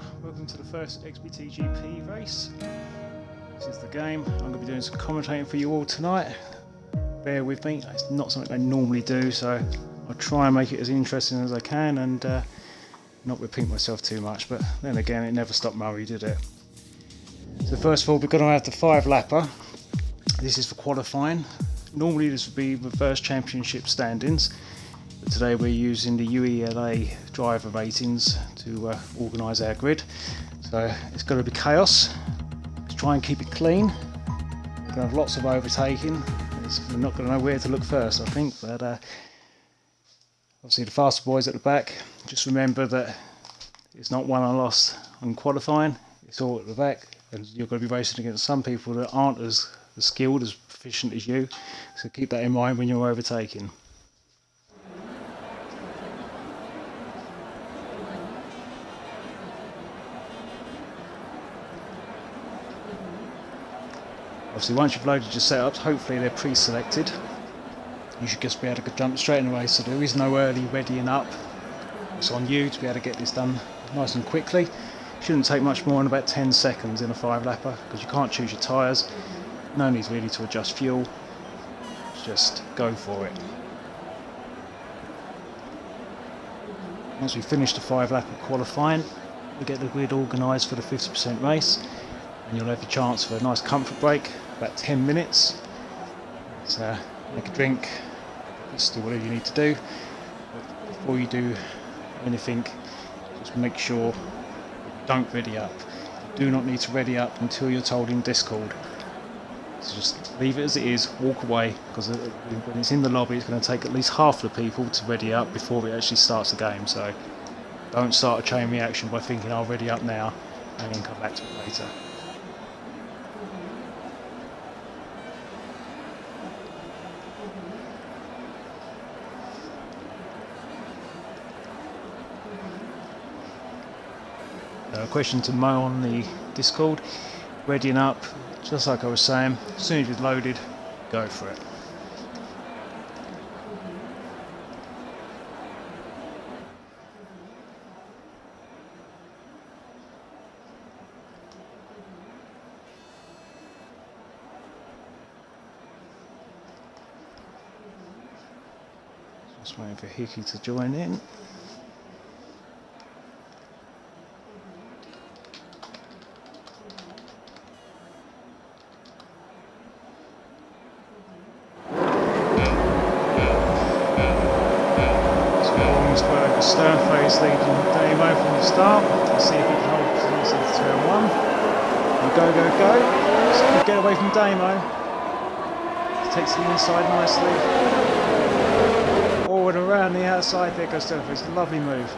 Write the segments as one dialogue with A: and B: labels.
A: everyone, welcome to the first XBT race. This is the game. I'm going to be doing some commentating for you all tonight. Bear with me, it's not something I normally do, so I'll try and make it as interesting as I can and not repeat myself too much, but then again it never stopped Murray, did it? So first of all, we're going to have the 5-lapper. This is for qualifying. Normally this would be reverse championship standings, but today we're using the UELA driver ratings to organise our grid. So it's going to be chaos. Let's try and keep it clean. We're going to have lots of overtaking. We're not going to know where to look first, I think, but obviously the faster boys at the back. Just remember that it's not won and lost on qualifying, it's all at the back, and you're going to be racing against some people that aren't as skilled, as proficient as you, so keep that in mind when you're overtaking. Obviously once you've loaded your setups, hopefully they're pre-selected. You should just be able to jump straight away, so there is no early readying up. It's on you to be able to get this done nice and quickly. Shouldn't take much more than about 10 seconds in a 5-lapper, because you can't choose your tyres. No need really to adjust fuel, just go for it. Once we finish the 5-lapper qualifying, we get the grid organised for the 50% race, and you'll have your chance for a nice comfort break, about 10 minutes. So make a drink, just do whatever you need to do. But before you do anything, just make sure you don't ready up. You do not need to ready up until you're told in Discord. So just leave it as it is, walk away, because when it's in the lobby it's going to take at least half the people to ready up before it actually starts the game. So don't start a chain reaction by thinking I'll ready up now and then come back to it later. A question to Mo on the Discord, readying up, just like I was saying, as soon as you're loaded, go for it. Just waiting for Hickey to join in. Sternface leading Damo from the start. Let's see if he can hold position into turn 1. Go, go, go. So get away from Damo. Takes the inside nicely. Forward around the outside. There goes Sternface. Lovely move.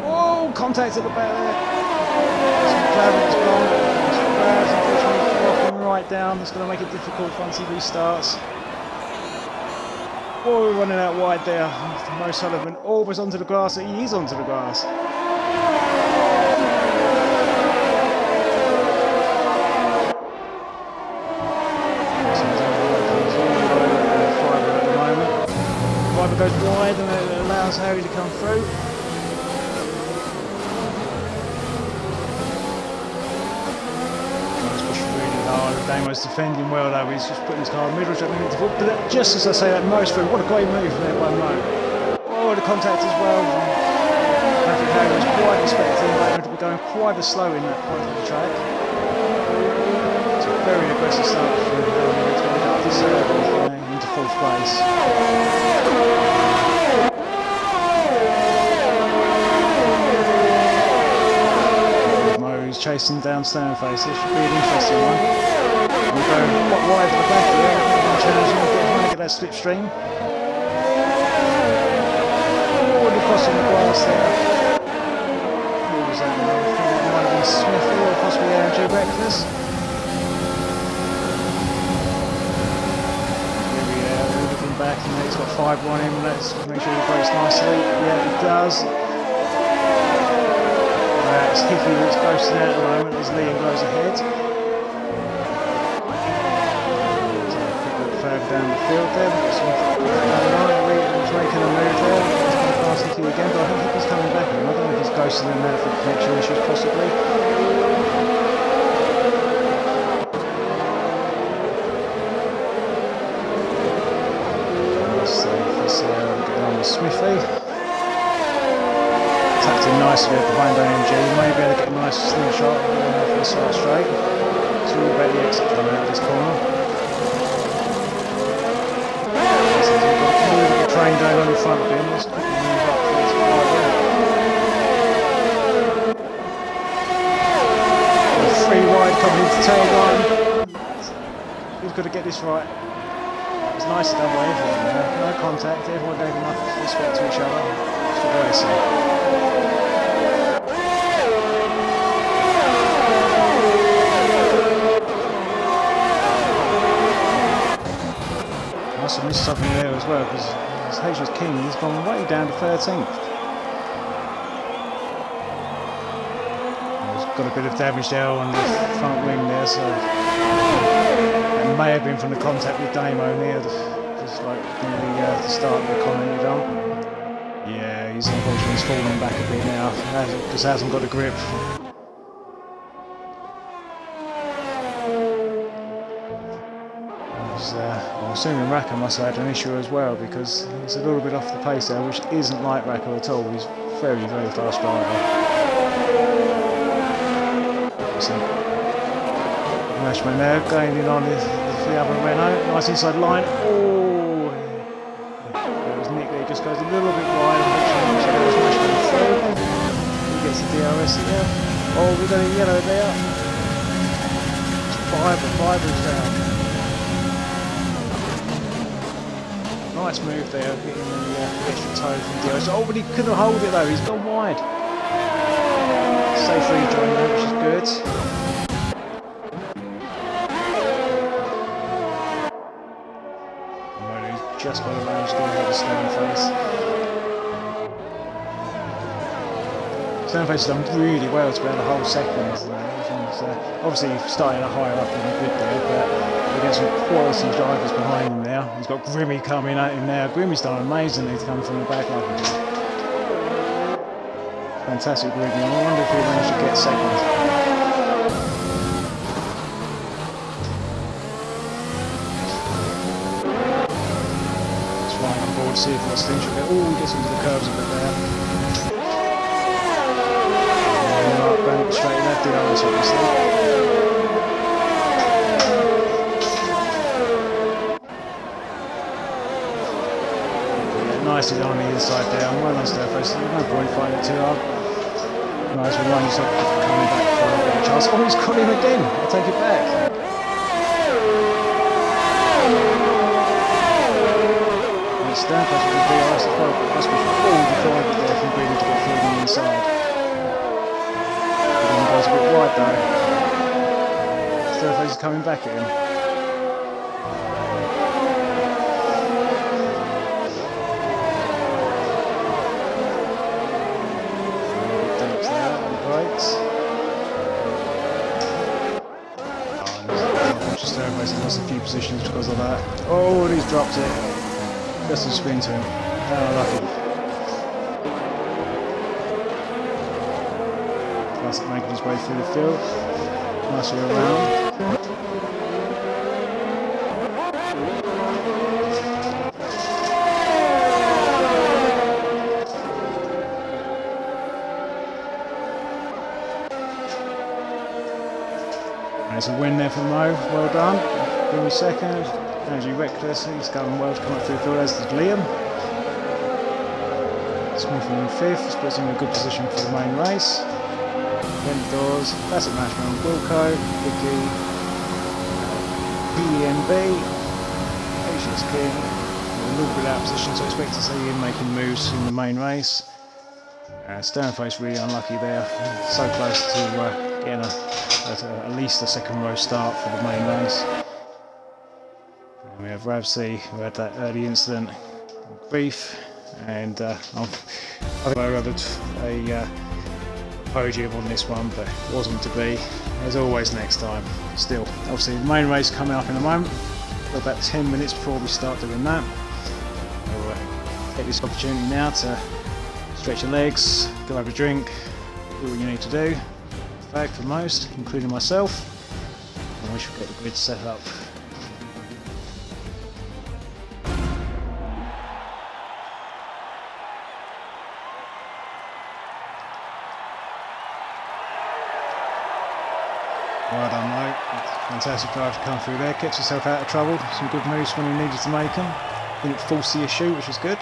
A: Oh, contact at the back there. Some cloud's gone. Some clouds unfortunately dropping right down. That's going to make it difficult once he restarts. Oh, we're running out wide there. Mo Sullivan almost onto the grass. He is onto the grass. Driver goes wide and it allows Harry to come through. Damo's defending well though, he's just putting his car in the middle, but just as I say that, Mo's through. What a great move there by Mo. Oh, the contact as well. I think Harry was quite expecting Damo to be going quite as slow in that part of the track. It's a very aggressive start from Harry to end up the circle into 4th place. Chasing down Sternface. This should be an interesting one. We're going quite wide at the back here. Challenging, trying to get that slipstream. Oh, and crossing the grass there. Who was that? I think that might have been Smithy or possibly Andrew Reckless. Here we are, looking back, and he's got 5 on him. Let's make sure he breaks nicely. Yeah, he does. It's Hickey that's coasting out at the moment as Liam goes ahead. So a quick look further down the field there. We've got some Liam was making a move there. passing to you again, but I don't think he's coming back. I don't know if he's ghosting them out for connection issues, possibly. Let's get on with Smithy. Tucked in nicely behind AMG. Maybe able to get a nice slingshot for the start straight. It's all about the exit coming out of this corner. Train going on in front of him. Let's quickly move up towards the right there. 3 wide coming into turn 1. He's got to get this right. It's nicely done by everyone there. No contact, everyone gave enough respect to each other. It's for racing. Must have missed something there as well, because H was King, he's gone way down to 13th. He's got a bit of damage there on the front wing there, so it may have been from the contact with Damo near just like the start of the comment you've done. Yeah, he's unfortunately falling back a bit now. Just hasn't got a grip. I'm assuming Raka must have had an issue as well, because he's a little bit off the pace there, which isn't like Raka at all. He's very, very fast driver. So, Mashman there going in on the other Renault. Nice inside line. Oh! It was Nick there, just goes a little bit wide. Mashman through. He gets the DRS there. Oh, we've got a yellow there. Fiber's down. Nice move there, getting the extra toe from DRS. Oh, but he couldn't hold it though, he's gone wide. Safe rejoin there, which is good. Right, he's just got a range to get the Stoneface. Stoneface has done really well to be able to hold seconds. Obviously starting higher up than he could do, but against some quality drivers behind him now. He's got Grimmy coming at him now. Grimmy's done amazingly to come from the back like he did. Fantastic Grimmy. I wonder if he managed to get second. Just right on board, see if he'll stinch a bit. Oh, he gets into the curves a bit there. Going straight left, DRS obviously. Nicely on the inside there, well on Stoneface, there's no point fighting it too hard. Nice one, line yourself coming back for Charles. Oh, he's caught him again, I'll take it back. And Stoneface with the DRS as well, but must be all the driver there from Greedy to get through on the inside. And goes a bit wide though. Stoneface is coming back at him. Stoneface lost a few positions because of that. Oh, and he's dropped it. Just a spin to him. How lucky. Classic making his way through the field. Nicely around. There's a win there for Mo, well done. Grimmy second, Andrew Reckless, he's going well to come up through the field, as did Liam. Smith in fifth, puts him in a good position for the main race. Vent doors, Classic Mashman, Wilco, Vicky, PNB, Patience King, a little bit out of position, so I expect to see him making moves in the main race. Stoneface really unlucky there, so close to getting at least a second row start for the main race. And we have Ravsey, who had that early incident, brief, and I think I rather a podium on this one, but it wasn't to be. As always next time. Still, obviously the main race coming up in a moment. We've got about 10 minutes before we start doing that. We'll take this opportunity now to stretch your legs, go have a drink, do what you need to do. In fact, for most, including myself, and we should get the grid set up. Well done, mate. Fantastic drive to come through there. Kept yourself out of trouble. Some good moves when you needed to make them. Didn't force the issue, which was good.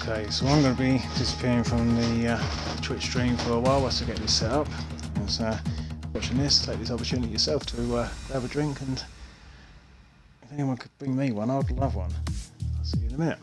A: Okay, so I'm going to be disappearing from the Twitch stream for a while whilst I get this set up. So, watching this, take this opportunity yourself to grab a drink, and if anyone could bring me one, I'd love one. I'll see you in a minute.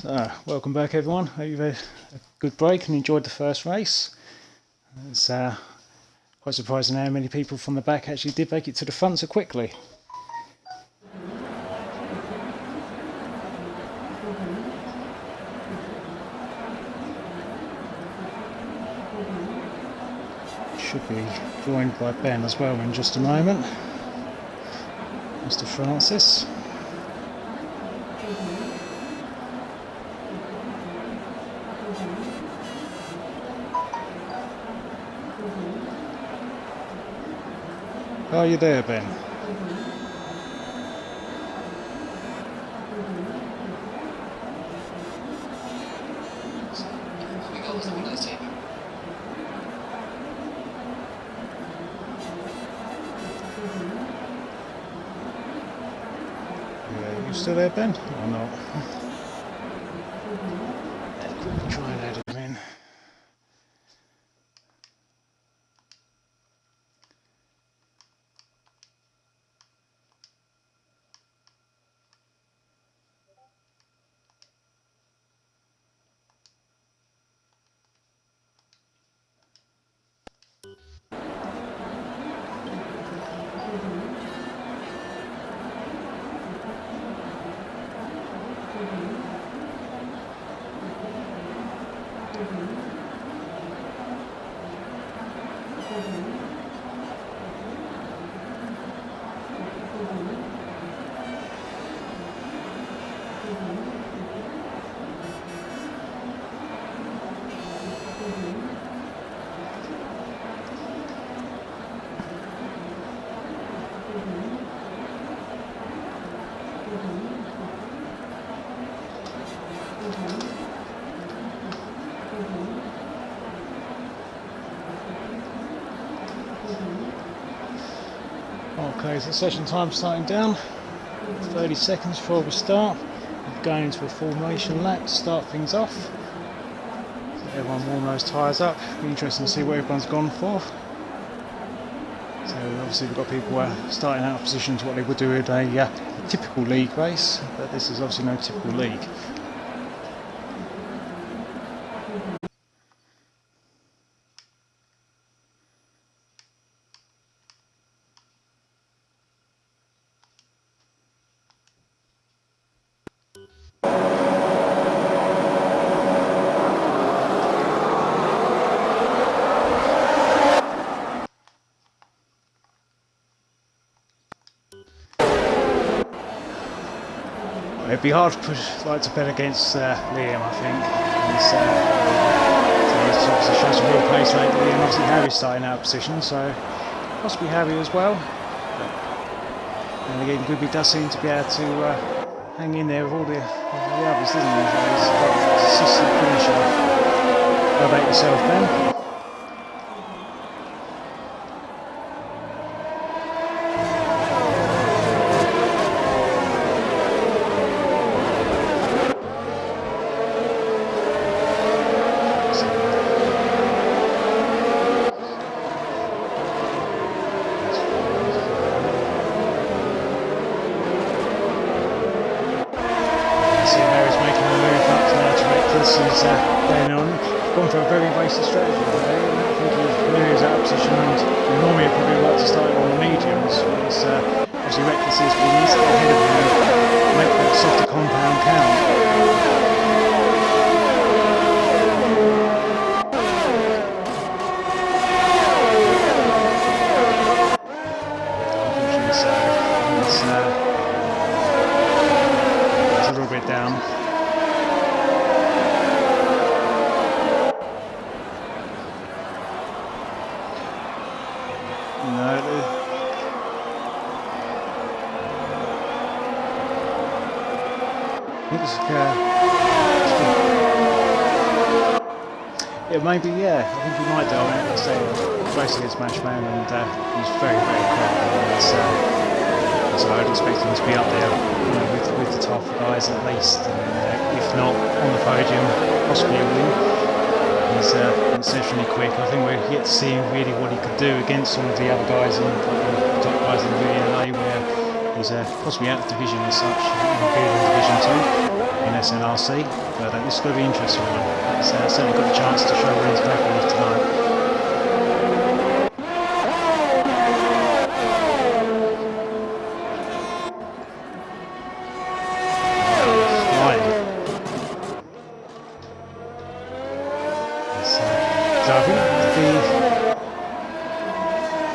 A: Welcome back everyone. Hope you've had a good break and enjoyed the first race. It's quite surprising how many people from the back actually did make it to the front so quickly. Should be joined by Ben as well in just a moment. Mr. Francis. Are you there, Ben? Yeah, you still there, Ben? Or not? Try and add him in. Okay, so session time starting down. 30 seconds before we start. We're going into a formation lap to start things off. So everyone warm those tyres up. Be interesting to see what everyone's gone for. So obviously we've got people starting out of position to what they would do in a typical league race, but this is obviously no typical league. It'd be hard to push to bet against Liam, I think. So it obviously shows some real pace lately, and obviously Harry's starting out of position, so possibly Harry as well. And again, Gooby does seem to be able to hang in there with all the others, doesn't he? So he's got a consistent finisher. How about yourself, Ben? He's going on, gone for a very racing strategy today, and I think he knew he was out of position, and normally he'd probably like to start on the mediums, but it's obviously reckless is we need to get ahead of him and make that softer compound count. It's a little bit down. Yeah, maybe, yeah. I think he might do. I mean, say, racing against Mashman, and he's very, very credible. So I'd expect him to be up there, with the top guys at least. And, if not on the podium, possibly a win. He's exceptionally quick. I think we're yet to see really what he could do against some of the other guys and the top guys in the VLA, where he's possibly out of division as such, in Division 2. in SNRC, but this is going to be interesting one. It's certainly got the chance to show what he's capable of tonight.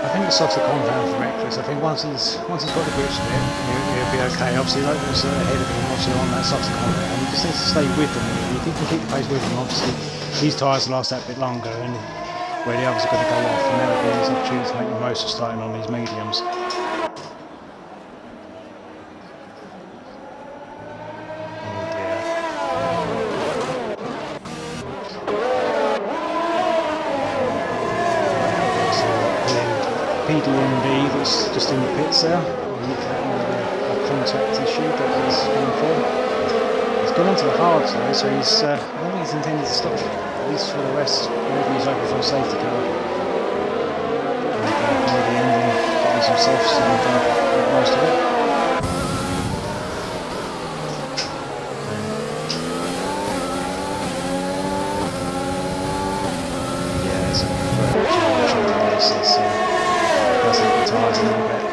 B: I think the softer compound for Reckless. I think once he's got the grips of it, he'll be okay. Obviously, Locals ahead of him, obviously on that softer compound. He just needs to stay with them. If he can keep the pace with them, obviously his tyres will last that bit longer, and where the others are going to go off, and that will be his opportunity to make the most of starting on these mediums. PDMB that's just in the pits there. A contact issue that he's going for. He's gone onto the hards though, so he's I don't think he's intended to stop, at least for the rest. Maybe he's open for a safety car. And the ending, getting some softs and make most of it. Yeah, it's a very challenge this is. The tyres a little bit.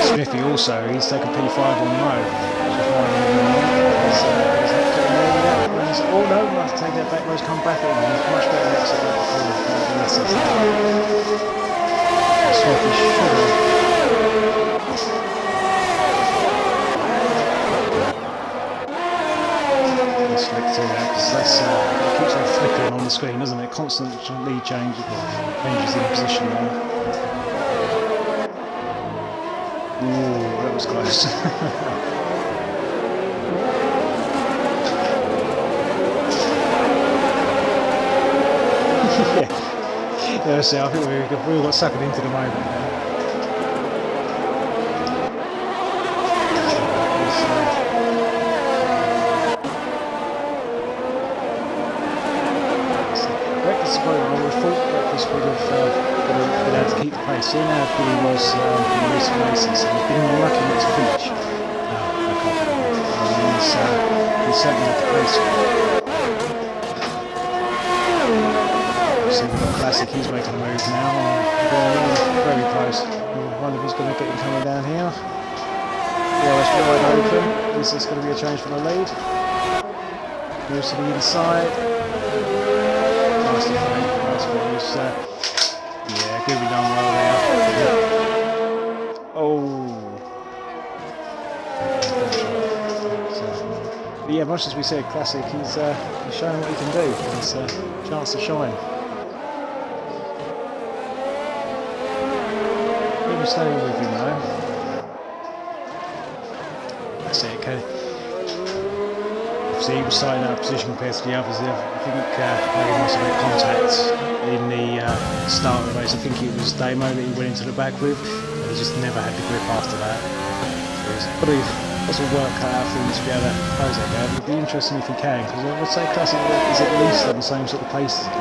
B: Smithy also, he's taken P5 on the road. Oh no, I have to take that back, he's come back on. He's much better exit than before. Smithy should have. Flick through that because that's it keeps on flickering on the screen, doesn't it? Constantly changes in position there. Ooh, that was close. Yeah, see, I think we all got suckered into the moment now. I would have thought Reckless would have been able to keep the pace. Seeing how good he was in the recent races, he's been lucky not to finish. He's certainly got the pace. See, we've got Classic, he's making a move now. Very close. I wonder if he's going to get him coming down here. Yeah, it's wide open. This is going to be a change for the lead. Moves to the inside. Yeah, could be done well there. Oh. But yeah, much as we said, Classic, he's showing what he can do. It's a chance to shine. Maybe staying with him though. That's it, okay. He was starting out of position compared to the others. I think maybe he must have made contact in the start of the race. I think it was Damo that he went into the back with, and he just never had the grip after that. But he's got some work cut out for him to be able to close that gap. It would be interesting if he can, because I would say Classic is at least on the same sort of pace as him.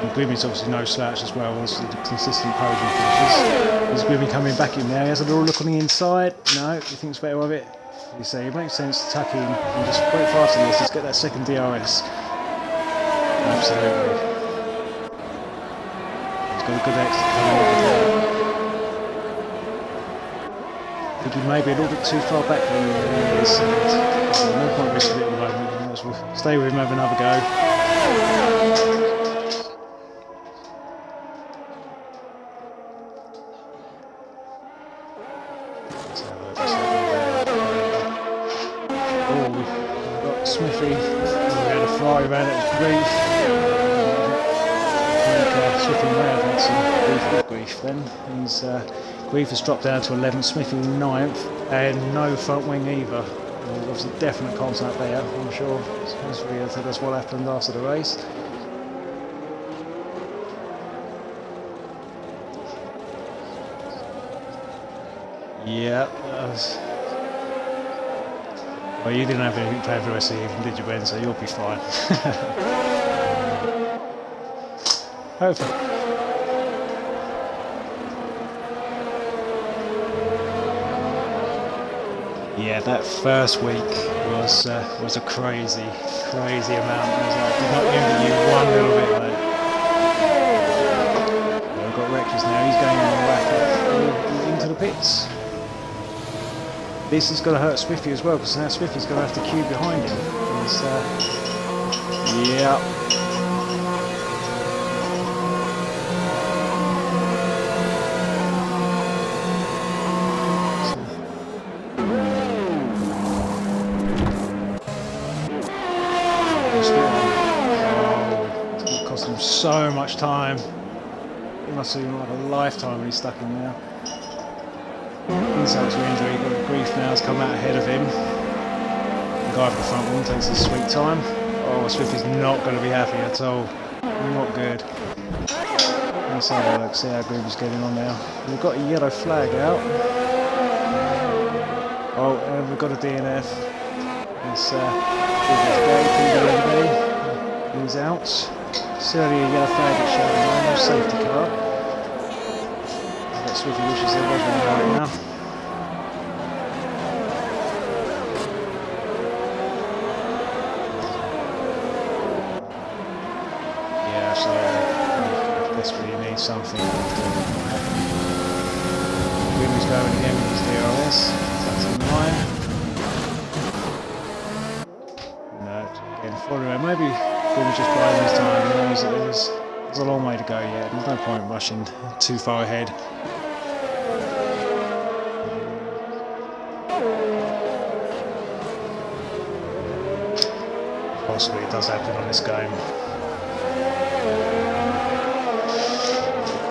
B: And Grimme's obviously no slouch as well, obviously the consistent podium finishes. Is Grimme coming back in now? He has a little look on the inside. No, he thinks better of it. You say it makes sense to tuck in and just wait for after this. Let's get that second DRS. Absolutely. He's got a good exit coming over there. I think he may be a little bit too far back from this. No point risking it at the moment. We'll stay with him, have another go. Smithy, we had a fly around at Grief. Smithy may have had some beef with Grief then. Grief has dropped down to 11th, Smithy 9th, and no front wing either. There was a definite contact there, I'm sure. Smithy will tell us what happened after the race. Yeah, well, you didn't have anything planned for the rest of the evening, did you, Ben? So you'll be fine. Hopefully. Yeah, that first week was a crazy amount. I did not envy you one little bit, mate. Well, we've got Reckless now. He's going on the rack into the pits. This is going to hurt Swiffy as well, because now Swiffy's going to have to queue behind him. Yeah. It's costing him so much time. It must have been like a lifetime when he's stuck in there. Insult to injury, got Grief now has come out ahead of him. The guy at the front one takes his sweet time. Oh, Swift is not going to be happy at all. Not good. Let's have a look, see how Grief is getting on now. We've got a yellow flag out. Oh, and we've got a DNF. It's he's out. Certainly a yellow flag that's showing now, no safety car. Swiftly wishes there was one right now. Yeah, absolutely. Desperately needs something. Wim's going again with his DRS. That's in line. No, again, following him. Maybe Wim's just biding his time. He knows that there's a long way to go yet. There's no point rushing too far ahead. Possibly it does happen on this game.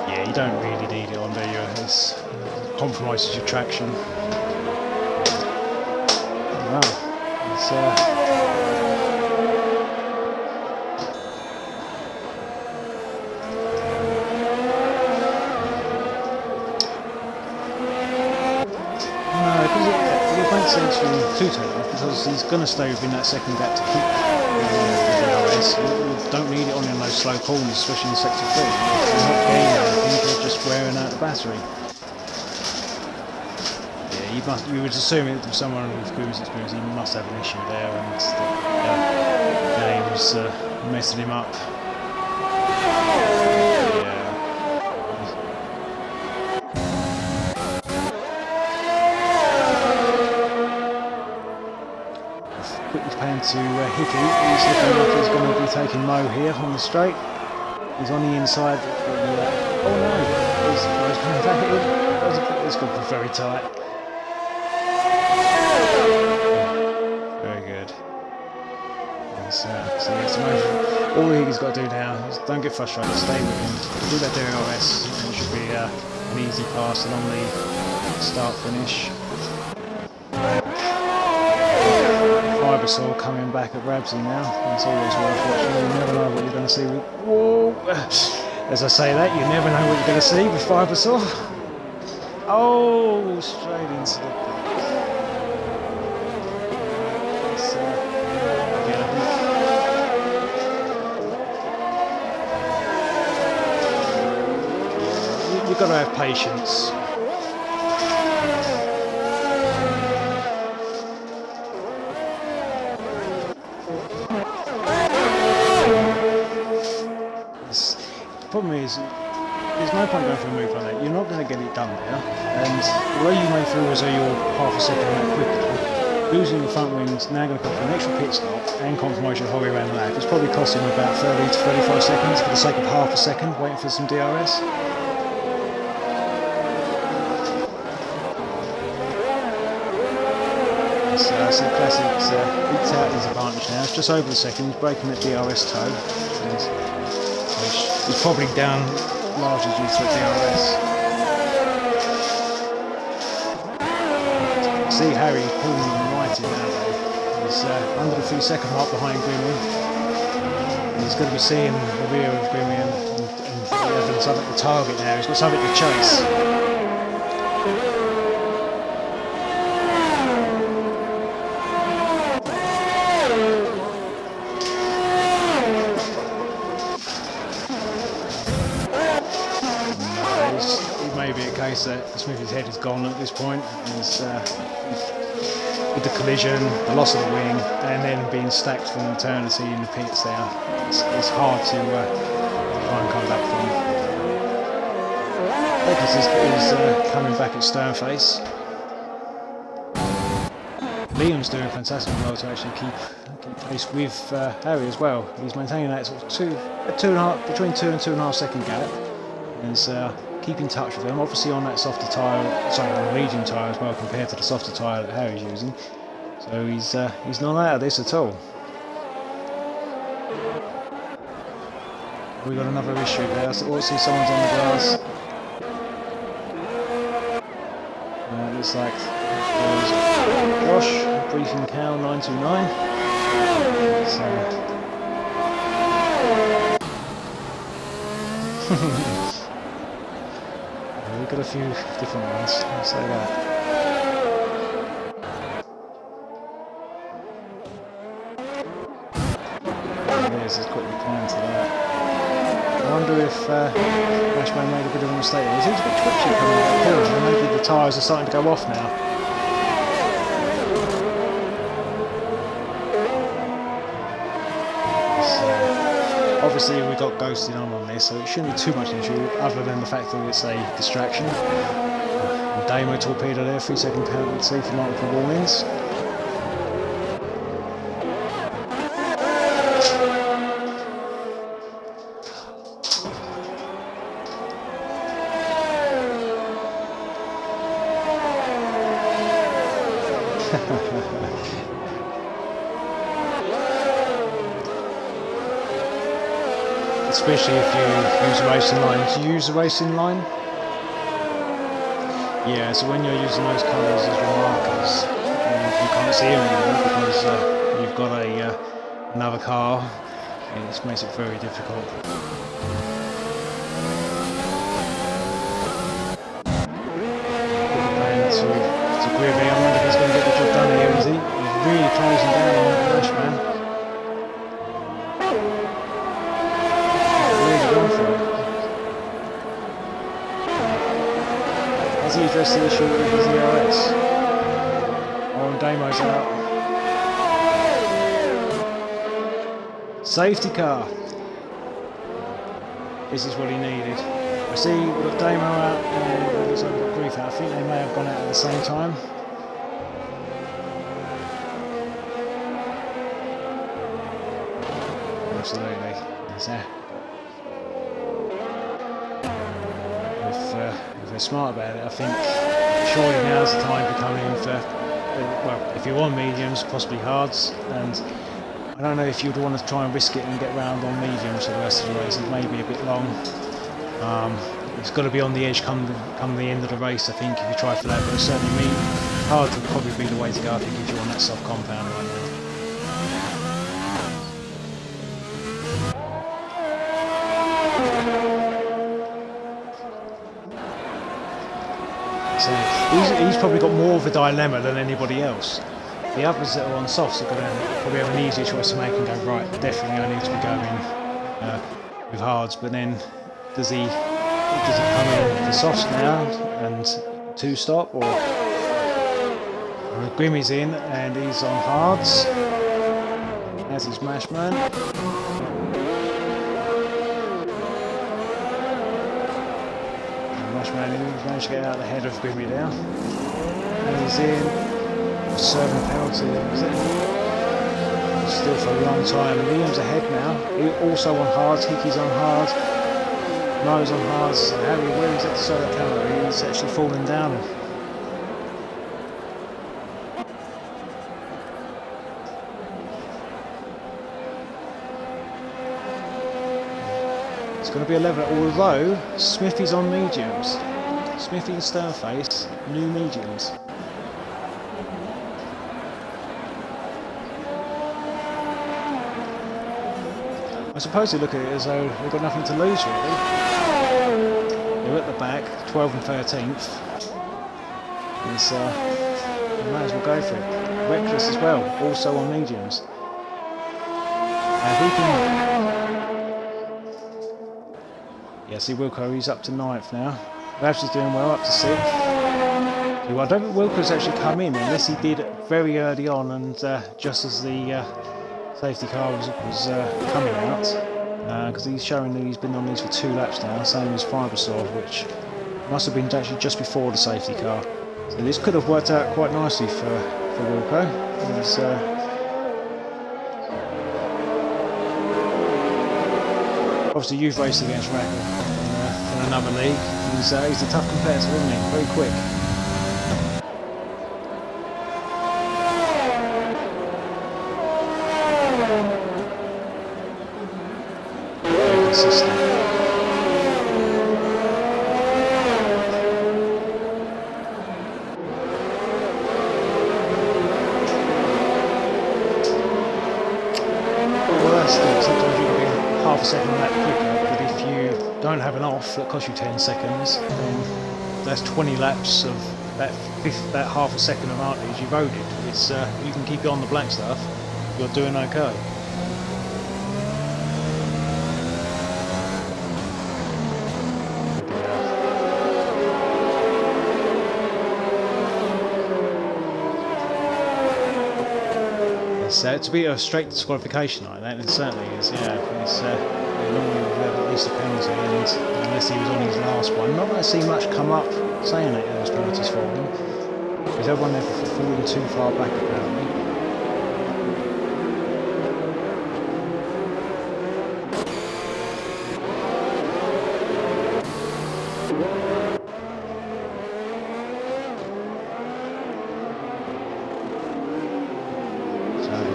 B: Yeah, you don't really need it on, do you? It compromises your traction. Wow. It's, no, because it makes sense for him to take off, because he's going to stay within that second gap to keep the DRS. You don't need it on in those slow corners, especially in sector 3. You're not gaining anything, you're just wearing out the battery. Yeah, you would assume it with someone with Goog's experience, he must have an issue there, and the game's messing him up. To Hickey, he's looking like he's going to be taking Mo here on the straight. He's on the inside. Oh no! He's coming back in. It's going to be very tight. Very good. So yes, all Hickey's got to do now is don't get frustrated. Stay with him. Do that DRS, and it should be an easy pass along the start finish. Fibersaw coming back at Rabsy now. It's always worth watching. You never know what you're going to see with... Whoa! As I say that, you never know what you're going to see with Fibersaw. Oh, straight into the back. You've got to have patience. The problem is, there's no point going for a move like that. You're not going to get it done there, and although you may feel as though you're half a second out quickly, losing the front wing's now going to cost you an extra pit stop and compromise your whole way around the lap. It's probably costing him about 30 to 35 seconds for the sake of half a second waiting for some DRS. So that's a classic, beats out his advantage now. It's just over the second, he's breaking that DRS toe. Which is probably down largely due to the DRS. See Harry pulling him right in now though. He's under the 3-second mark behind Grimmy. And he's going to be seeing the rear of Grimmy and having something to target now. He's got something to chase. It may be a case that Smithy's head is gone at this point. with the collision, the loss of the wing, and then being stacked for an eternity in the pits there. It's hard to try and come back from. Focus is coming back at stern face. Liam's doing fantastic well to actually keep pace with Harry as well. He's maintaining that sort of between 2 and 2.5 second gap, and is keeping touch with them. Obviously on that softer tyre, on the medium tyre as well compared to the softer tyre that Harry's using. So he's not out of this at all. We've got another issue there. So we'll see someone's on the grass. It looks like Josh, Briefing Cow 929. We've got a few different ones, I'll say that. There's quick replying to that. I wonder if Mashman made a bit of a mistake there. He seems a bit twitchy coming out of the hill, and maybe the tyres are starting to go off now. Obviously we've got ghosting on this, so it shouldn't be too much an issue other than the fact that it's a distraction. Damo torpedo there, 3-second penalty for multiple warnings. Especially if you use a racing line. Do you use a racing line? Yeah, so when you're using those colours as your markers, you can't see them anymore because you've got another car, and it makes it very difficult. And to Greavy, I wonder if he's going to get the job done here, is he? He's really closing down on that Rushman. Has he addressed the issue with his ERS? Oh, Damo's out. Safety car. This is what he needed. I see we've got Damo out and we've got Grief out. I think they may have gone out at the same time. Absolutely. There's that. If they're smart about it, I think surely now's the time to come in for, well, if you want mediums, possibly hards, and I don't know if you'd want to try and risk it and get round on mediums for the rest of the race. It may be a bit long. It's got to be on the edge come the end of the race, I think, if you try for that, but certainly hards would probably be the way to go, I think, if you want that soft compound right now. So he's probably got more of a dilemma than anybody else. The others that are on softs are going to probably have an easier choice to make and go, right, definitely I need to be going with hards, but then does he come in the softs now and two-stop, or Grimmy's in and he's on hards, as is Mashman. He's managed to get out ahead of Grimmy now. And he's in, serving a penalty, is it? Still for a long time. Liam's ahead now. He also on hards, Hickey's on hards, Mo's on hards, and Harry Williams at the side of the camera. He's actually falling down. It's going to be a level, although Smithy's on mediums. Smithy and Sternface, new mediums. I suppose they look at it as though they've got nothing to lose, really. They're at the back, 12th and 13th. They might as well go for it. Reckless as well, also on mediums. If we can... Yeah, see Wilco, he's up to 9th now. Babs is doing well, up to 6th. I don't think Wilco's actually come in unless he did
A: very early on, and just as the safety car was coming out, because he's showing that he's been on these for 2 laps now, same as Fibersaw, which must have been actually just before the safety car. So this could have worked out quite nicely for Wilco. He's, obviously you've raced against Rackle in another league. He's a tough competitor, isn't he? Very quick. Very consistent. Well, that's good. Sometimes you can be half a second lap quicker, but if you don't have an off that costs you 10 seconds, then that's 20 laps of that half a second advantage you've owed it. It's you can keep it on the black stuff, you're doing okay. To be a straight disqualification like that, it certainly is. Yeah, it's normally would have at least a penalty, and unless he was on his last one, not that I see much come up saying that there was penalties for him, because everyone there falling too far back apparently.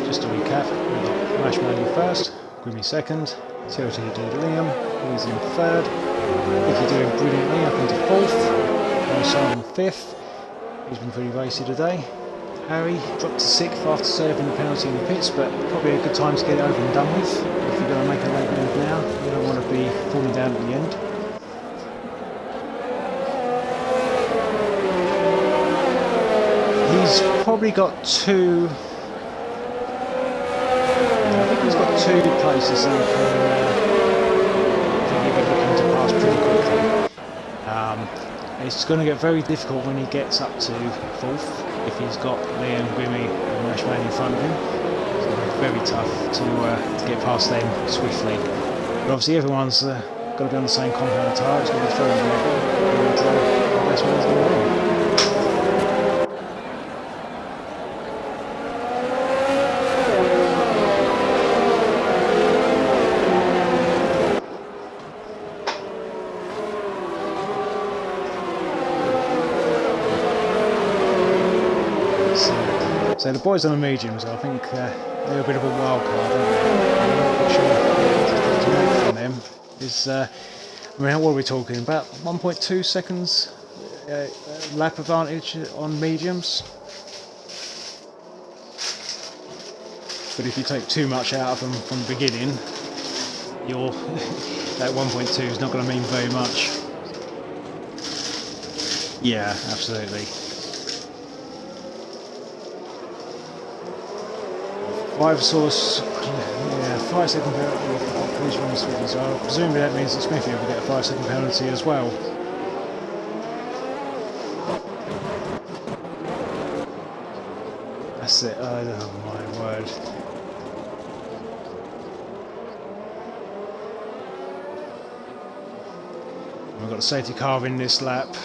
A: Just to recap, we've got Marshmallow first, Grimmy second, b73d Liam, who's in third, Vicky doing brilliantly up into fourth, Simon fifth, he's been pretty racy today. Harry dropped to sixth after serving the penalty in the pits, but probably a good time to get it over and done with. If you're going to make a late move now, you don't want to be falling down at the end. He's probably got two. He's got 2 places he can be looking to pass pretty quickly. It's going to get very difficult when he gets up to 4th if he's got Liam, Grimmy and Marshmallow in front of him. So it's very tough to get past them swiftly. But obviously everyone's got to be on the same compound tyre, it's going to be very level, and that's what he's going to win. So the boys on the mediums, I think they're a bit of a wild card, aren't they? I'm not sure what to make from them. Is, I mean, what are we talking about? 1.2 seconds lap advantage on mediums. But if you take too much out of them from the beginning, that 1.2 is not going to mean very much. Yeah, absolutely. 5 source, yeah, 5 second penalty. Please run Smithy as well. Presumably that means that Smithy will get a 5 second penalty as well. That's it. Oh my word. We've got a safety car in this lap.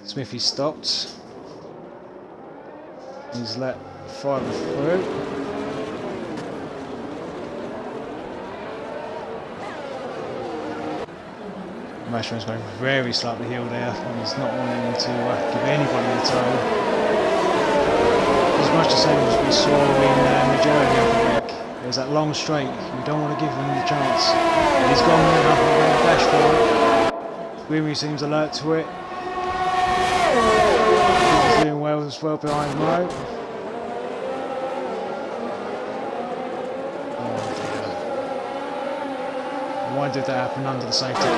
A: Smithy stopped. He's let 5 through. Mashman's going very slightly heel there, and he's not wanting to give anybody a toe. It's much the same as we saw in the journey of the week. There's that long straight, you don't want to give him the chance. And he's gone there up and going dash for it. Grimmy seems alert to it. He's doing well as well behind Mo. Why did that happen under the safety car?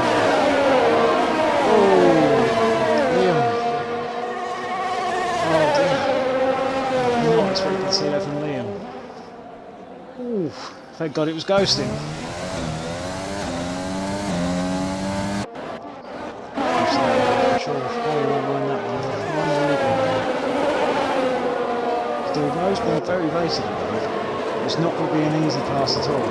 A: Oh, Liam. Oh dear. I'm not expecting to see that from Liam. Ooh, thank God it was ghosting. I'm sure Harry will win that one. very racing. It's not going to be an easy pass at all.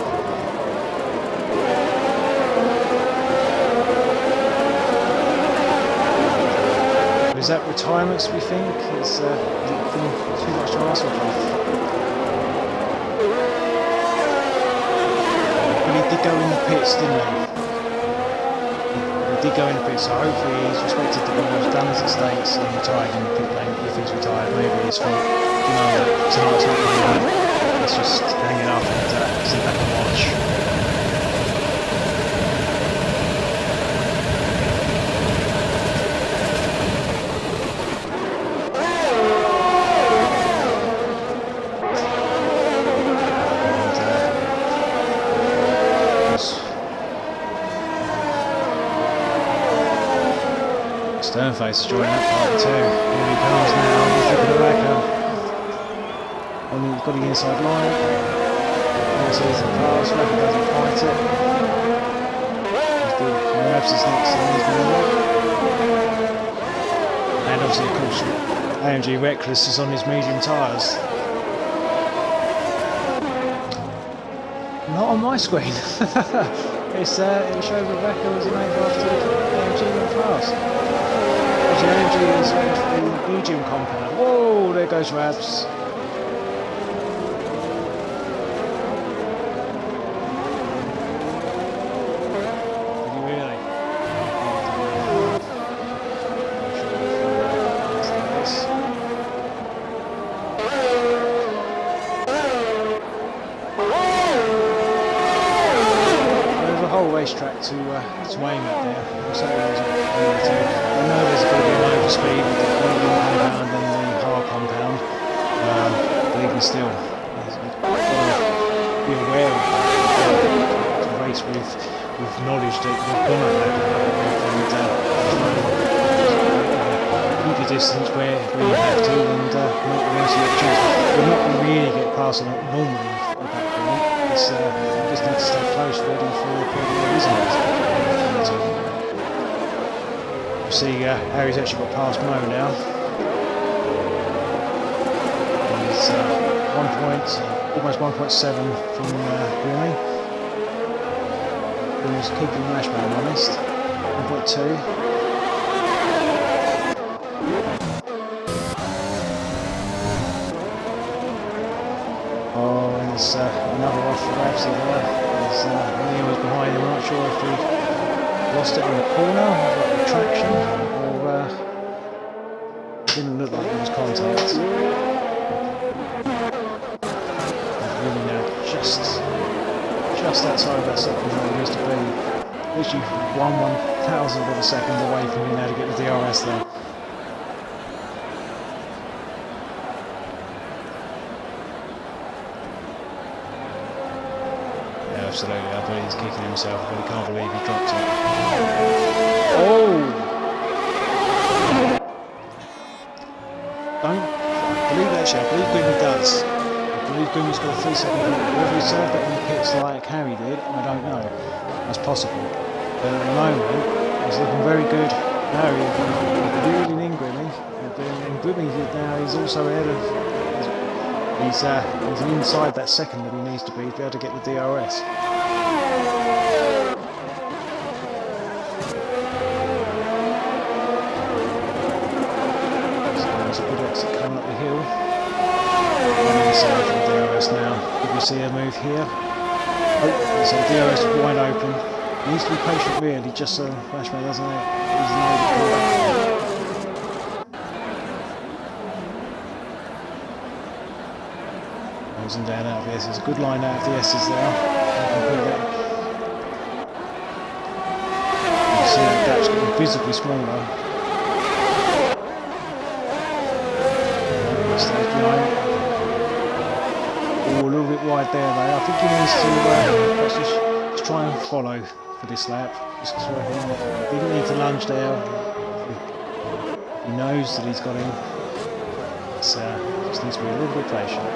A: Is that retirements, we think? It's too much to ask for. But he did go in the pits, didn't he? He did go in the pits, so hopefully he's respected the rules, done as it states, and retired in the pit lane. If he's retired, maybe it's for, you know, tonight's not going on. Let's just hang it up and sit back and watch. Sternface is joining that party too. Here he comes now. He's looking at Racco. And he's got the inside line. Now sees the pass. Racco doesn't fight it. Grabs his next and he's going to look. And obviously, of course, AMG Reckless is on his medium tyres. Not on my screen. It shows that Racco was an 8 after AMG went fast. The AMG is the medium compound. Whoa, there goes Rabs. Did you really? There's a whole racetrack to aim at there. So I know there's going to be an overspeed with the medium compound and the hard compound, but even still, you've got to be aware of that. To race with knowledge that you're going to have and keep your distance where you have to, and not really get a chance. You're not going to really get past it normally at that point. It's, you just need to stay close, ready for the isn't it? See Harry's actually got past Mo now. He's almost 1.7 from Grimmy. Grimmy's keeping Rashman honest. 1.2. Oh, and there's another off for Rapsy there. Leo was behind him. I'm not sure if he lost it in the corner, like the traction, or it didn't look like it was contact. But really now just outside of that second where it used to be. Literally 1/1000th of a second away from me now to get the DRS there. Yeah, absolutely, I believe he's kicking himself, but he can't believe he dropped it. Oh! I believe Grimmy does. I believe Grimmy's got a 3-second penalty. Whether he served that in the pits like Harry did, I don't know. That's possible. But at the moment, he's looking very good. Harry is reeling in Grimmy. And Grimmy now is also ahead of... He's inside that second that he needs to be able to get the DRS. Coming up the hill. And inside for the DRS now. Did we see a move here? Oh, so the DRS is wide open. He needs to be patient really, just so Rashman doesn't have his nose caught. Goes and down out of the S's. A good line out of the S's there. You see that gap's getting visibly smaller. Oh, a little bit wide there though. I think he needs to just try and follow for this lap. Just he didn't need to lunge there. He knows that he's got him. So just needs to be a little bit patient.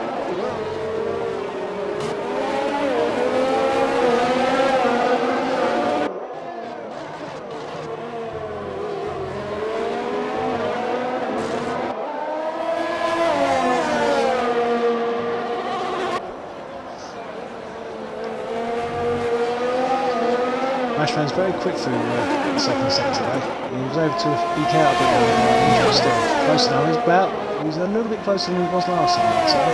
A: Mashman's very quick through the second sector though. He was able to eke out a bit more, I think, but still close now. He's a little bit closer than he was last time, I'd say.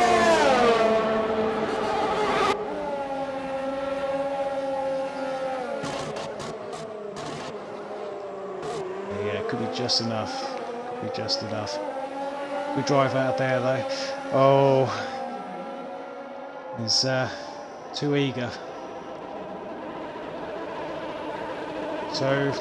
A: Yeah, could be just enough. Could be just enough. Good drive out there though. Oh, he's too eager. So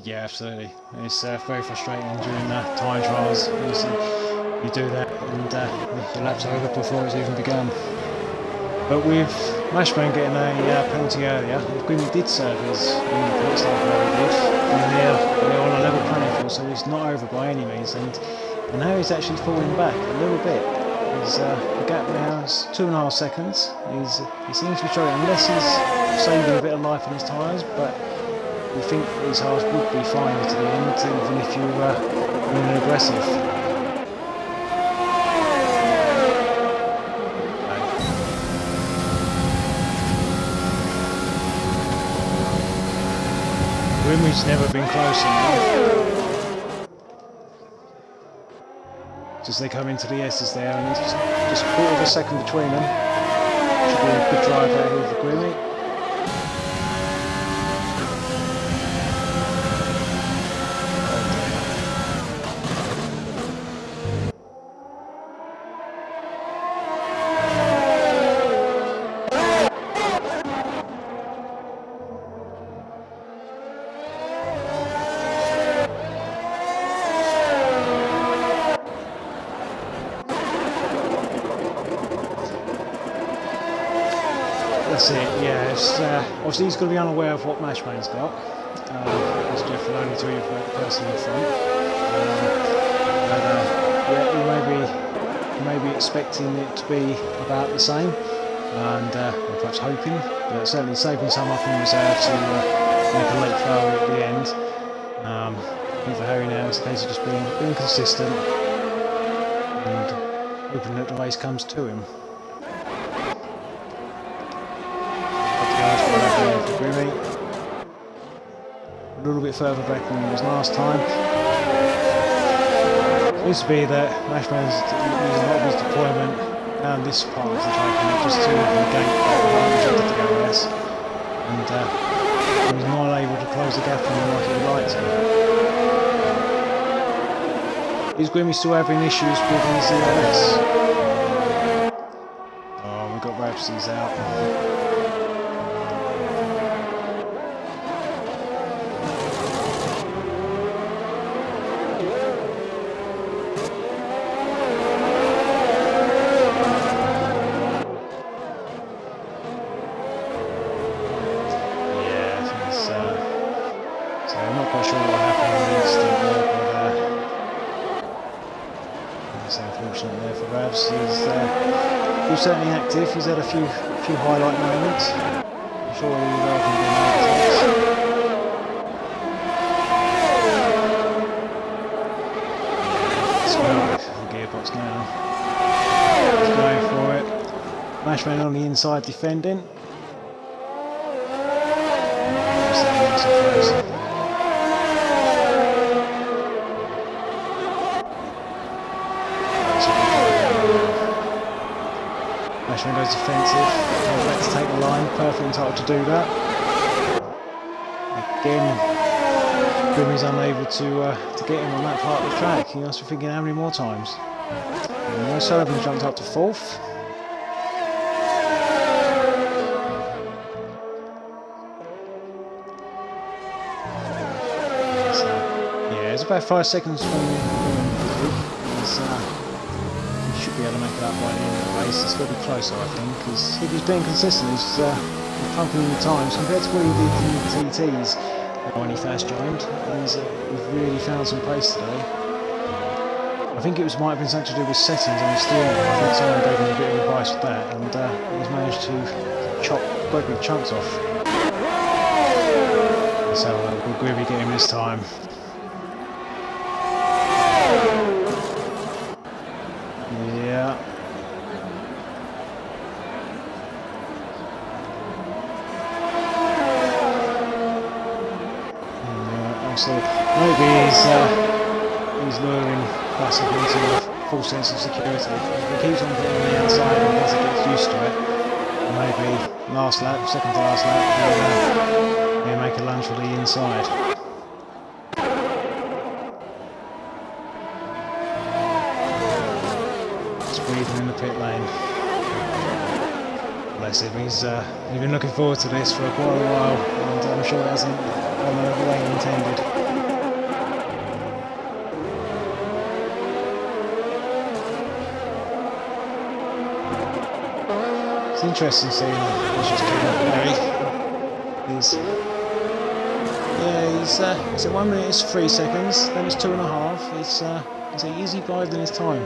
A: yeah, absolutely. It's very frustrating during time trials. You do that and your lap's over before it's even begun. But with Mashman getting a penalty earlier, if Grimmy did serve his in the points like where he did, and they're on a level playing field, so it's not over by any means. And now he's actually falling back a little bit. The gap now is 2.5 seconds. He seems to be struggling, unless he's saving a bit of life in his tyres, but we think these cars would be fine to the end, even if you were aggressive. Grimmy's never been close enough. As they come into the S's there, and it's just a quarter of a second between them. Should be a good drive out here for Grimmy. That's it, yeah. Obviously he's going to be unaware of what Mashman's got. As Jeff will only tell you about the person in front. Yeah, he may be expecting it to be about the same, and or perhaps hoping, but certainly saving some up in reserve to make a late failure at the end. I think for Harry now it's a case of just being consistent and hoping that the race comes to him. A little bit further back than he was last time. It seems to be that Mashman's using a lot of his deployment down this part of the track just to negate the DRS, and he was not able to close the gap on him like he would like to. Is Grimmy still having issues with his DRS? Oh, we've got Rapsies out. I'm not quite sure what happened in the instant there, but it's unfortunate there for Ravs. He's certainly active. He's had a few highlight moments. I'm sure he will welcome being the gearbox now. He's going for it. Mashman on the inside defending. Mashman goes defensive, let's take the line, perfectly entitled to do that. Again, Grimmy's unable to get him on that part of the track. He must be thinking how many more times. And Sullivan jumped up to 4th. Yeah, it's about 5 seconds from the he should be able to make it up by the end of the race. It's got to be closer, I think, because if he's being consistent, he's pumping in the times compared to what he did in the TTs when he first joined. He's really found some pace today. I think it might have been something to do with settings on the steering wheel. I think someone gave him a bit of advice with that, and he's managed to chop quite big chunks off. So will Grimmy get him this time? Yeah. so maybe he's luring Classic into a full sense of security. If he keeps on putting on the outside and Classic gets used to it, maybe last lap, second to last lap, he'll make a lunge for the inside. Breathing in the pit lane. Bless him, he's been looking forward to this for quite a while, and I'm sure it hasn't gone the way he intended. It's interesting seeing what's just coming up Barry. He's at 1 minute it's 3 seconds, then it's 2.5. Is he biding his time?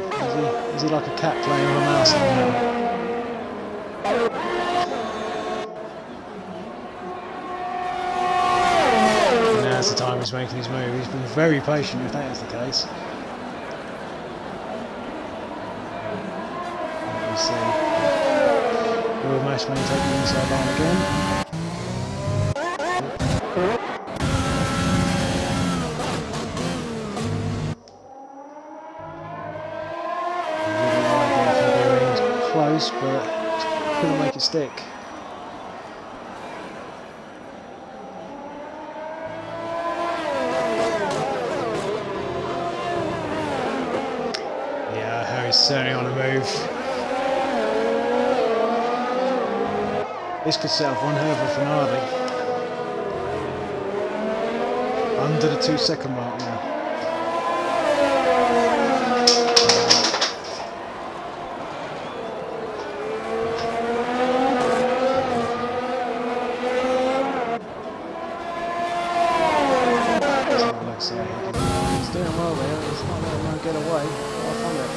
A: Is he like a cat playing with a mouse at the moment? And now's the time he's making his move. He's been very patient if that is the case. Let me see. Will Mashman take the inside line again? Close, but couldn't make it stick. Yeah, Harry's certainly on the move. This could set up one hell of a finale. Under the 2 second mark now. He's doing well there, he's not letting him get away. I'll find it.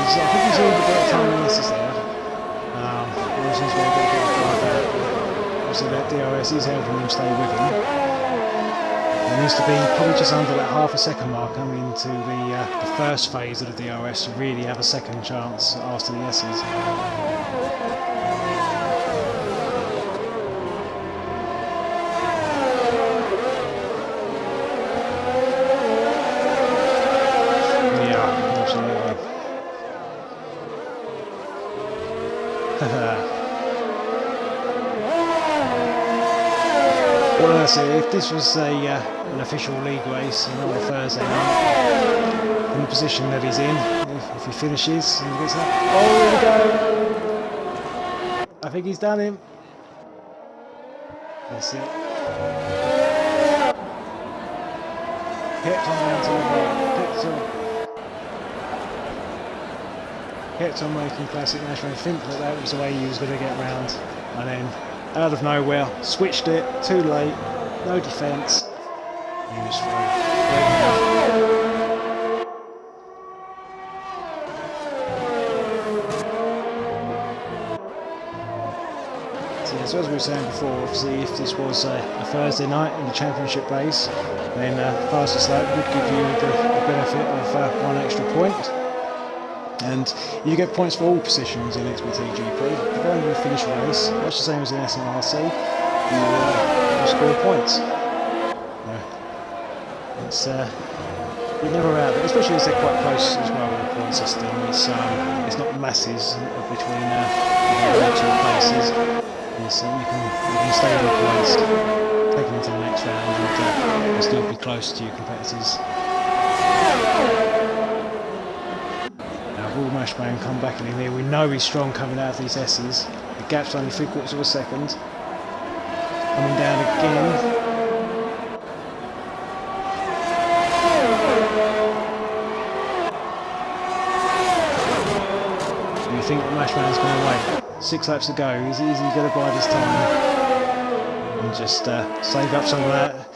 A: I think he's all the better time than this is there. Wilson's going to get a bit of drive out. Obviously that DRS is helping him stay with him. There needs to be probably just under that half a second mark coming into the first phase of the DRS to really have a second chance after the S's. Well, that's it. If this was an official league race and not a Thursday night, in the position that he's in, if he finishes and he gets that, oh, here we go! I think he's done him. That's it. Kept on down to the right. Kept on making Classic Nashville think that was the way he was going to get round, and then out of nowhere switched it too late, no defence, he was through. So as we were saying before, obviously if this was a Thursday night in the championship race, then fastest lap would give you the benefit of 1 extra point. And you get points for all positions in XBT-GP. Provided you finish a race, much the same as in SMRC, you score points. You're never out there, especially as they're quite close as well with the point system. It's not masses between the two places. You can stay on the points, take them into the next round, and still be close to your competitors. Will Mashman come back in here? We know he's strong coming out of these S's. The gap's only 3/4 of a second. Coming down again. Do you think that Mashman's going to wait? 6 laps to go. He's easily going to bide his time and just save up some of that.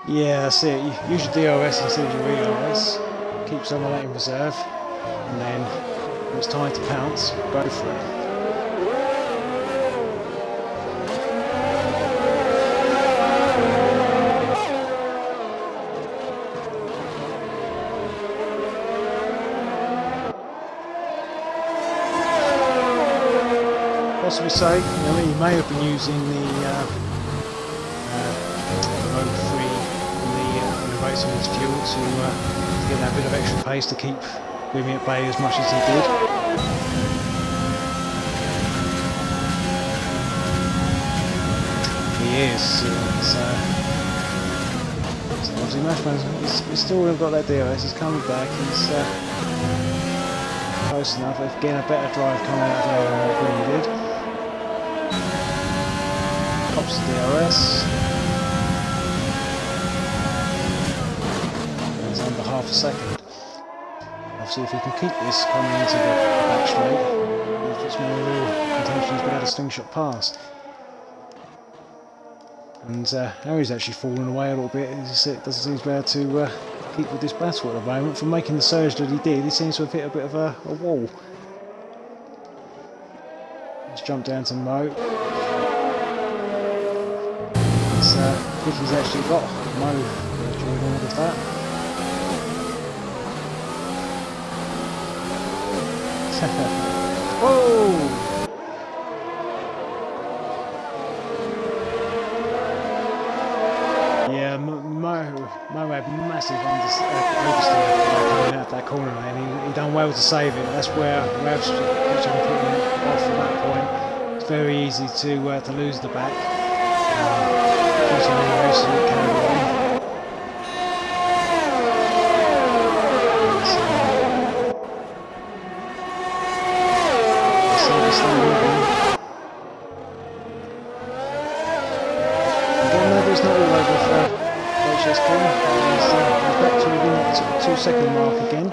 A: Yeah, that's it. Use your DRS instead of your ERS. keep some of that in reserve, and then when it's time to pounce, go for it. Possibly say, you may have been using the f803 in the racing as fuel to get that bit of extra pace to keep Wimmy at bay as much as he did. He is. So obviously Mashman's he's still got that DRS, he's coming back, he's close enough, if getting a better drive coming out of there than what Wimmy did. Pops the DRS. It's under half a second. Obviously if he can keep this coming into the back straight, if it's more real contention he's got a slingshot pass. And Harry's actually fallen away a little bit. It doesn't seem to be able to keep with this battle at the moment. From making the surge that he did, he seems to have hit a bit of a wall. Let's jump down to Mo. Vicky's actually got Mo during all of that. Whoa! Yeah, Mo had massive oversteer coming out that corner, and he done well to save it. That's where Rav's actually put him off at that point. It's very easy to lose the back. It's not all over for HS King. He's back to within the 2-second mark again.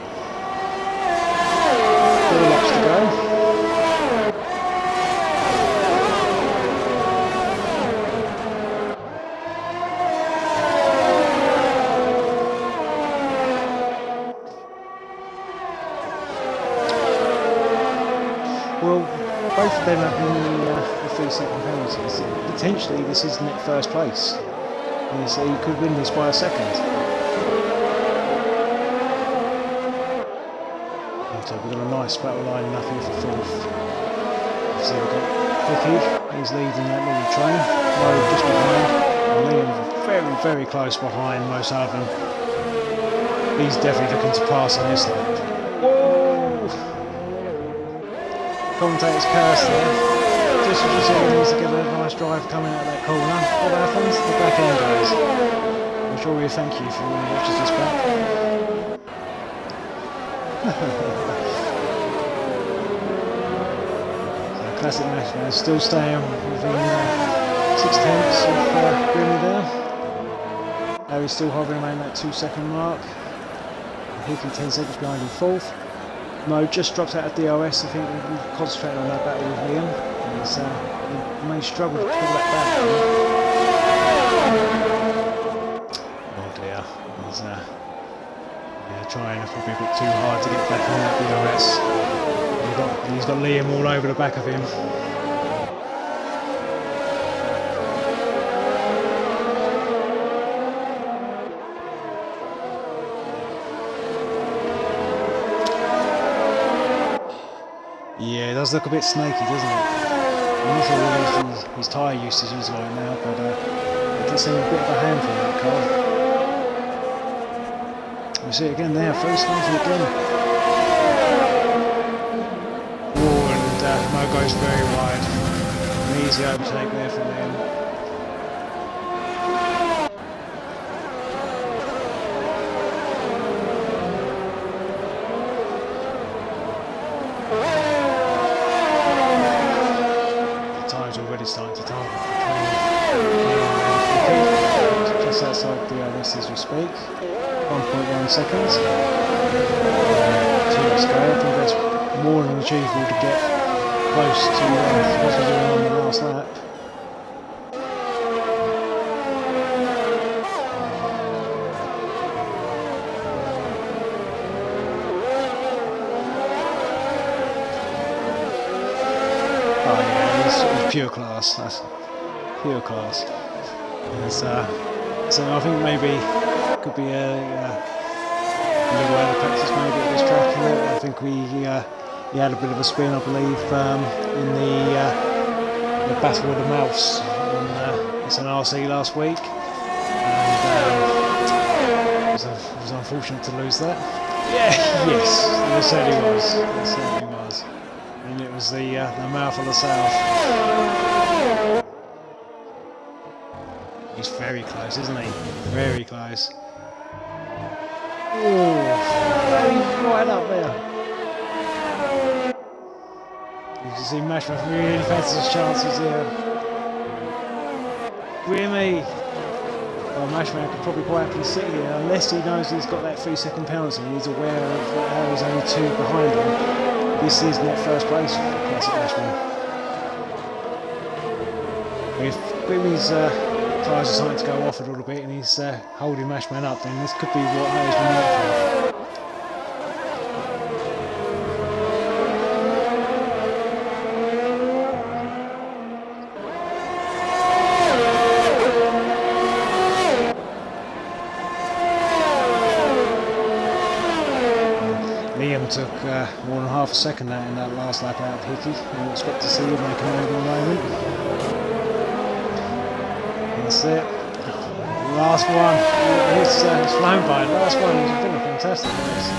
A: 4 laps to go. Well, both of them have been the 3-second penalties. Potentially this is net first place. So you could win this by a second. So we've got a nice battle line, nothing for fourth. So we've got Vicky, he's leading that little train. Mo just behind, and Liam very, very close behind most of them. He's definitely looking to pass on this lap. Whoa! Commentator's curse there. Just as you see, he needs to get a nice drive coming out of that corner. What happens? The back end goes. I'm sure we'll thank you for anyone who watches this back. So classic match man, still staying within 6/10 of Grimmy there. Harry's still hovering around that 2-second mark. Hickey 10 seconds behind in fourth. Mo just dropped out of DRS. I think we've concentrated on that battle with Liam. He may struggle to pull that back. Oh dear. He's trying probably a bit too hard to get back on that DRS. He's got Liam all over the back of him. Yeah, it does look a bit snaky, doesn't it? I'm not sure what his tyre usage is right now, but it does seem a bit of a handful, that car. We see it again there, first snaky again. Oh, and Mo goes very wide. An easy overtake there from him. Starting to target just outside DRS as we speak. 1.1 seconds. 2 laps to go. I think that's more than achievable to get close to what we're doing on the last lap. Oh yeah, it's pure class. That's pure class. So I think maybe it could be a little out of practice maybe at this track. I think he had a bit of a spin, I believe, in the Battle of the Mouths on SNRC last week, and it was unfortunate to lose that. Yeah, yes, there certainly was. There certainly was. And it was the Mouth of the South. He's very close, isn't he? Very close. Oh, right up there. You can see Mashman really fancies his chances here. Grimmy! Well, Mashman could probably quite happily sit here unless he knows he's got that 3-second penalty and he's aware of how there's only 2 behind him. This is net first place for Classic Mashman. If Grimmy's tyres are starting to go off a little bit and he's holding Mashman up, then this could be what Harry's been waiting for. Liam took more than half a second out in that last lap out of Hickey. We expect to see him make a move in a moment. That's it. Last one. It's flown by. Last one. He's been a fantastic race.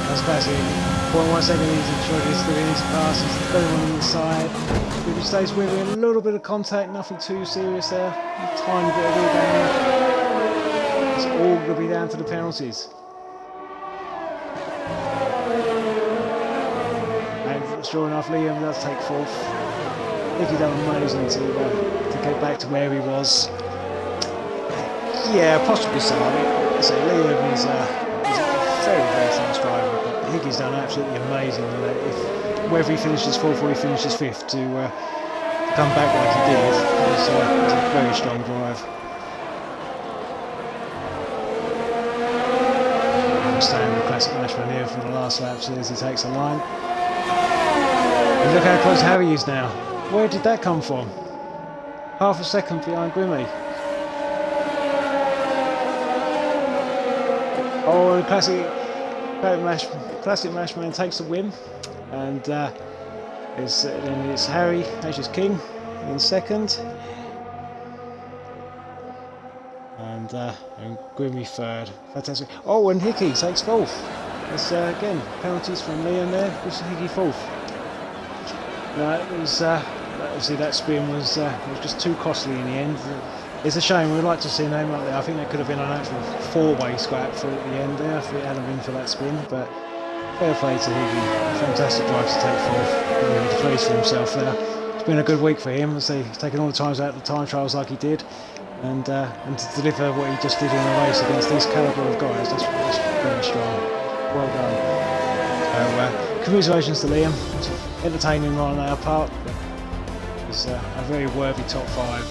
A: That's basically 0.1 second. He's enjoyed his doing his pass. He's going on the inside. If he stays with him, a little bit of contact, nothing too serious there. A tiny bit of rebound. It's all going to be down to the penalties. And sure enough, Liam does take 4th. I think he done amazing to get back to where he was. Yeah, possibly so. I mean, so Liam is a very, very fast driver, but Hickey's done absolutely amazing with it. If whether he finishes 4th or he finishes 5th to come back like he did, it's a very strong drive. I'm staying with Classic Mashman here for the last lap as he takes the line. And look how close Harry is now. Where did that come from? Half a second behind Grimmy. Oh, and Classic Mashman takes the win, and then it's Harry, Ashes King, in 2nd, and Grimmy 3rd. Fantastic. Oh, and Hickey takes 4th. That's again penalties from Liam there. Which is Hickey 4th. No, it was obviously that spin was just too costly in the end. It's a shame. We'd like to see a name up there. I think there could have been an actual 4-way scrap for at the end there if it hadn't been for that spin. But fair play to Hickey. Fantastic drive to take 4th. Really pleased for himself there. It's been a good week for him. He's taken all the times out of the time trials like he did, and to deliver what he just did in the race against this calibre of guys. That's very strong. Well done. So, congratulations to Liam. It's entertaining on our part. It's a very worthy top 5.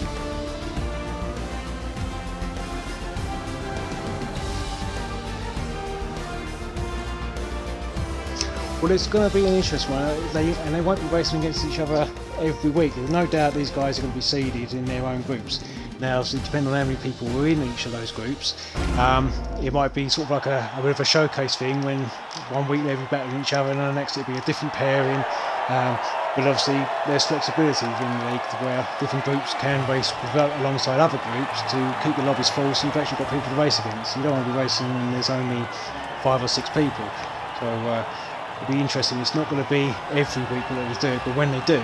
A: Well, it's going to be an interesting one. They won't be racing against each other every week. There's no doubt these guys are going to be seeded in their own groups. Now, so depending on how many people were in each of those groups, it might be sort of like a bit of a showcase thing when one week they'll be battling each other and the next it'll be a different pairing. But obviously there's flexibility within the league where different groups can race alongside other groups to keep the lobbies full, so you've actually got people to race against. You don't want to be racing when there's only 5 or 6 people. So it'll be interesting. It's not going to be every week that they do it, but when they do,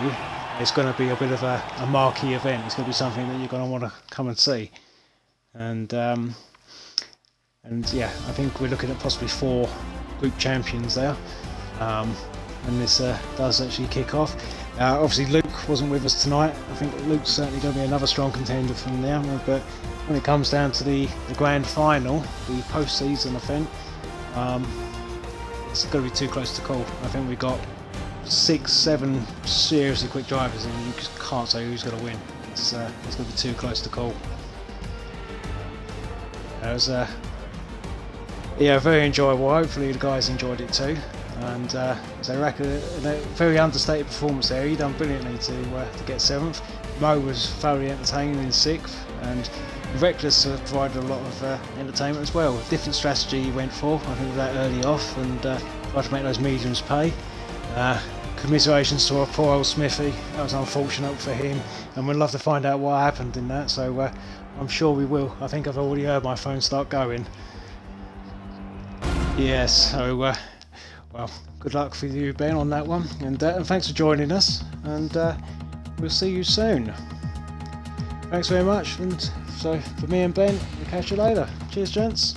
A: it's going to be a bit of a marquee event. It's going to be something that you're going to want to come and see. And yeah, I think we're looking at possibly 4 group champions there. And this does actually kick off. Obviously Luke wasn't with us tonight. I think Luke's certainly going to be another strong contender from there, but when it comes down to the grand final, the post-season event, it's going to be too close to call. I think we've got 6, 7 seriously quick drivers and you just can't say who's going to win. It's going to be too close to call. It was yeah, very enjoyable. Hopefully the guys enjoyed it too. and so Raka, a very understated performance there. He done brilliantly to get 7th. Mo was thoroughly entertaining in 6th, and Reckless provided a lot of entertainment as well. Different strategy he went for, I think, that early off, and tried to make those mediums pay. Commiserations to our poor old Smithy. That was unfortunate for him, and we'd love to find out what happened in that, so I'm sure we will. I think I've already heard my phone start going. Yes, so well, good luck for you, Ben, on that one, and thanks for joining us, and we'll see you soon. Thanks very much, and so for me and Ben, we'll catch you later. Cheers, gents.